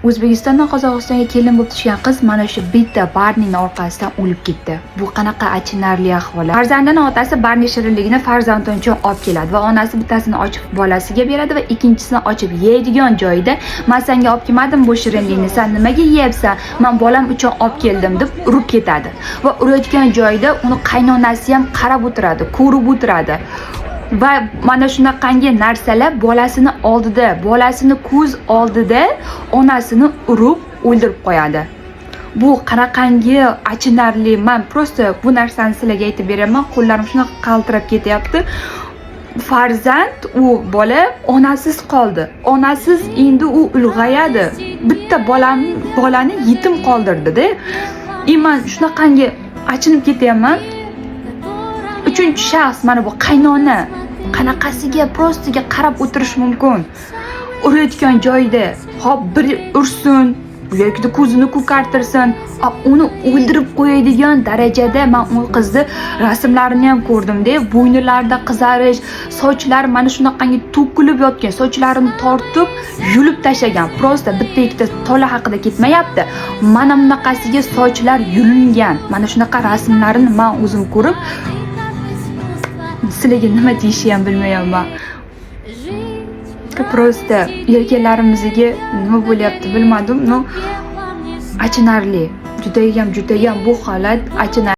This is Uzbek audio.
O'zbekistondan Qozog'istonga kelin bo'lib tushgan qiz mana shu bitta barning orqasidan o'lib ketdi. Bu qanaqa achinarli ahvol. Farzandining otasi barni shirinligini farzandi uchun olib keladi va onasi bittasini ochib bolasiga beradi va ikkinchisini ochib yeydigan joyida "Men senga olib kelmadim bu shirinlikni, sen nimaga yeyapsan? Men bolam uchun olib keldim" deb urib ketadi. Va urayotgan joyida uni qaynonasi ham qarab o'tiradi, ko'rib o'tiradi. Va mana shunaqangi narsalar bolasini oldida, bolasini ko'z oldida onasini urib o'ldirib qo'yadi. Bu qanaqangi achinarli. Men prosta bu narsani sizlarga aytib beraman. Qo'llarim shunaqa qaltirab ketyapti. Farzand, u bola onasiz qoldi. Onasiz endi u ulg'ayadi. Bitta bolani yetim qoldirdi-da. Men shunaqangi achinib ketyapman. Uchinchi shaxs mana bu qaynona qanaqasiga prostiga qarab o'tirish mumkin. Urayotgan joyida hop bir ursin yoki ko'zini ko'kartirsin, uni o'ldirib qo'yadigan darajada men u qizni rasmlarini ham ko'rdim-da, bo'ynilarida qizarish, sochlari mana shunaqangi to'kilib yotgan, sochlarini tortib, yulib tashlagan. Prosta bitta ikkita tola haqida ketmayapti. Mana bunaqasiga sochlar yulingan. Mana shunaqa rasmlarini men o'zim ko'rib sizlarga nima deyishni ham bilmayapman. Prosta erkaklarimizga nima bo'lyapti bilmadim. Achinarli. Judayam bu holat achinarli.